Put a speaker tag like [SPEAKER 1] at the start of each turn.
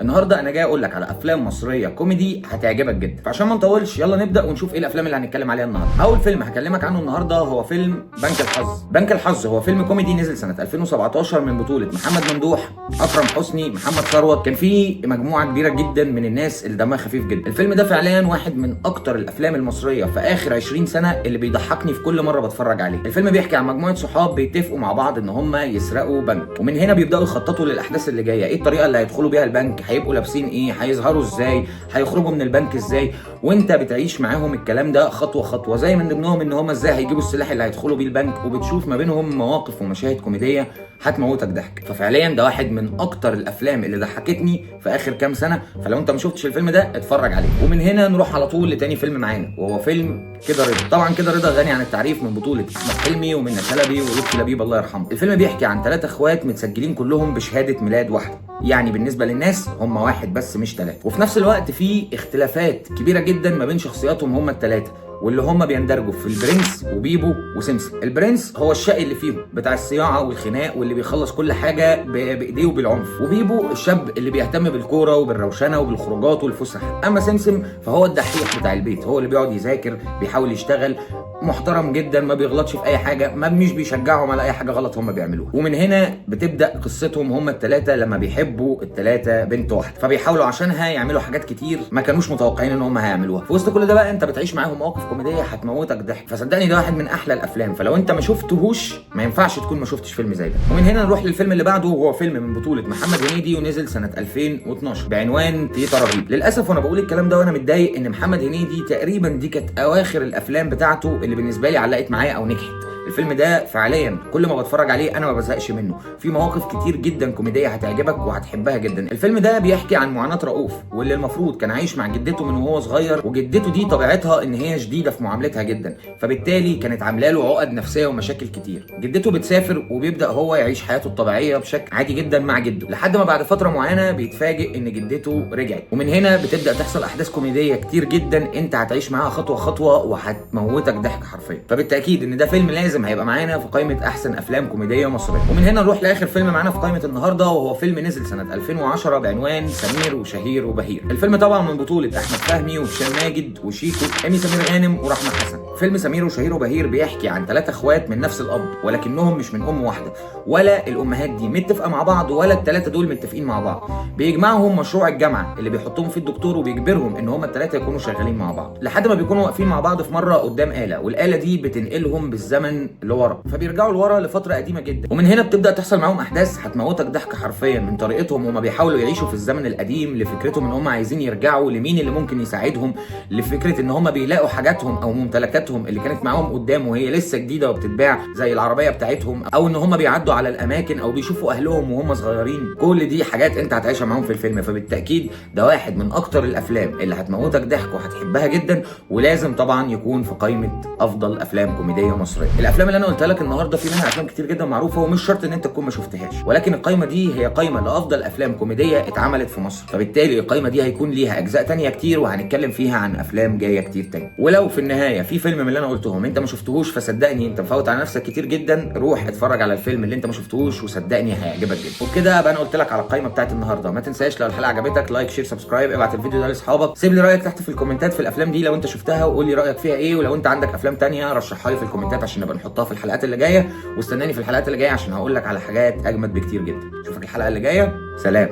[SPEAKER 1] النهارده انا جاي اقول لك على افلام مصريه كوميدي هتعجبك جدا، فعشان ما نطولش يلا نبدا ونشوف ايه الافلام اللي هنتكلم عليها النهارده. اول فيلم هكلمك عنه النهارده هو فيلم بنك الحظ. بنك الحظ هو فيلم كوميدي نزل سنه 2017 من بطوله محمد ممدوح، اكرم حسني، محمد ثروت. كان فيه مجموعه كبيره جدا من الناس اللي دمها خفيف جدا. الفيلم ده فعليا واحد من اكتر الافلام المصريه في اخر 20 سنه اللي بيضحكني في كل مره بتفرج عليه. الفيلم بيحكي عن مجموعه صحاب بيتفقوا مع بعض ان هم يسرقوا بنك، ومن هنا بيبداوا يخططوا للاحداث اللي جايه. ايه الطريقه اللي هيدخلوا بيها البنك، هيبقوا لابسين ايه، هيظهروا ازاي، هيخرجوا من البنك ازاي، وانت بتعيش معاهم الكلام ده خطوه خطوه. زي من ضمنهم ان هم ازاي هيجيبوا السلاح اللي هيدخلوا بيه البنك، وبتشوف ما بينهم مواقف ومشاهد كوميديه هتموتك ضحك. ففعليا ده واحد من اكتر الافلام اللي ضحكتني في اخر كام سنه، فلو انت ما شفتش الفيلم ده اتفرج عليه. ومن هنا نروح على طول لتاني فيلم معانا وهو فيلم كده رضا. طبعا كده رضا غني عن التعريف، من بطوله احمد حلمي ومنى شلبي ولطفي لبيب الله يرحمه. الفيلم بيحكي عن 3 اخوات متسجلين كلهم بشهاده ميلاد واحده، يعني بالنسبه للناس هم واحد بس مش 3. وفي نفس الوقت في اختلافات كبيره جدا ما بين شخصياتهم هم ال3، واللي هم بيندرجوا في البرنس وبيبو وسمسم. البرنس هو الشقي اللي فيهم بتاع الصياعه والخناق واللي بيخلص كل حاجه بايديه وبالعنف، وبيبو الشاب اللي بيهتم بالكوره وبالروشنه وبالخروجات والفسح. اما سمسم فهو الدحيح بتاع البيت، هو اللي بيقعد يذاكر، بيحاول يشتغل، محترم جدا، ما بيغلطش في اي حاجه، ما مش بيشجعهم على اي حاجه غلط هم بيعملوها. ومن هنا بتبدا قصتهم هم ال3 لما بيحبوا ال3 بنت واحده، فبيحاولوا عشانها يعملوا حاجات كتير ما كانوش متوقعين ان هم هيعملوها. في وسط كل ده بقى انت بتعيش معاهم مواقف كوميديه هتموتك ضحك، فصدقني ده واحد من احلى الافلام. فلو انت ما شفتهوش ما ينفعش تكون ما شفتش فيلم زي ده. ومن هنا نروح للفيلم اللي بعده وهو فيلم من بطوله محمد هنيدي ونزل سنه 2012 بعنوان تيتا رهيب. للاسف وانا بقول الكلام ده وانا متضايق ان محمد هنيدي تقريبا دي كانت اواخر الافلام بتاعته اللي بالنسبه لي علقت معايا او نجحت. الفيلم ده فعليا كل ما بتفرج عليه انا ما بزهقش منه، في مواقف كتير جدا كوميديه هتعجبك وهتحبها جدا. الفيلم ده بيحكي عن معاناه رؤوف، واللي المفروض كان عايش مع جدته من وهو صغير، وجدته دي طبيعتها ان هي شديده في معاملتها جدا، فبالتالي كانت عامله له عقد نفسيه ومشاكل كتير. جدته بتسافر وبيبدا هو يعيش حياته الطبيعيه بشكل عادي جدا مع جده، لحد ما بعد فتره معينه بيتفاجئ ان جدته رجعت. ومن هنا بتبدا تحصل احداث كوميديه كتير جدا انت هتعيش معاها خطوه خطوه وهتموتك ضحك حرفيا. فبالتاكيد ان ده فيلم لازم هيبقى معانا في قائمه احسن افلام كوميديه مصريه. ومن هنا نروح لاخر فيلم معانا في قائمه النهارده وهو فيلم نزل سنه 2010 بعنوان سمير وشهير وبهير. الفيلم طبعا من بطوله احمد فهمي وهشام ماجد وشيكو، ايمي سمير غانم ورحمه حسن. فيلم سمير وشهير وبهير بيحكي عن 3 اخوات من نفس الاب، ولكنهم مش من ام واحده، ولا الامهات دي متفقه مع بعض ولا ال3 دول متفقين مع بعض. بيجمعهم مشروع الجامعه اللي بيحطهم فيه الدكتور، وبيجبرهم ان هم ال3 يكونوا شغالين مع بعض، لحد ما بيكونوا واقفين مع بعض في مره قدام آلة، والآلة دي بتنقلهم بالزمن لورا، فبيرجعوا لورا لفتره قديمه جدا. ومن هنا بتبدا تحصل معاهم احداث هتموتك ضحك حرفيا، من طريقتهم وما بيحاولوا يعيشوا في الزمن القديم، لفكرتهم ان هم عايزين يرجعوا لمين اللي ممكن يساعدهم، لفكره ان هم بيلاقوا حاجاتهم او ممتلكاتهم اللي كانت معاهم قدام وهي لسه جديده وبتتباع، زي العربيه بتاعتهم، او ان هم بيعدوا على الاماكن او بيشوفوا اهلهم وهم صغيرين. كل دي حاجات انت هتعيشها معاهم في الفيلم، فبالتاكيد ده واحد من اكتر الافلام اللي هتموتك ضحك وهتحبها جدا، ولازم طبعا يكون في قائمه افضل افلام كوميديه مصريه. الافلام اللي انا قلتها لك النهارده في منها افلام كتير جدا معروفه، ومش شرط ان انت تكون ما شفتهاش، ولكن القائمه دي هي قائمه لافضل افلام كوميديه اتعملت في مصر، فبالتالي القائمه دي هيكون ليها اجزاء تانية كتير، وهنتكلم فيها عن افلام جايه كتير تاني. ولو في النهايه في فيلم من اللي انا قلتهم انت ما شفتهوش، فصدقني انت مفوت على نفسك كتير جدا. روح اتفرج على الفيلم اللي انت ما شفتهوش وصدقني هيعجبك جدا. وبكده ابقى انا قلت لك على القائمه بتاعت النهارده. ما تنساش لو الحلقه عجبتك لايك شير سبسكرايب، ابعت الفيديو ده لاصحابك، سيب لي رايك تحت في الكومنتات في الافلام دي لو انت شفتها، وقول لي رايك فيها ايه، ولو انت عندك افلام تانية رشحها لي في الكومنتات عشان نبقى نحطها في الحلقات اللي جايه. واستناني في الحلقات اللي جايه عشان هقول لك على حاجات اجمد بكتير جدا. اشوفك الحلقه اللي جايه، سلام.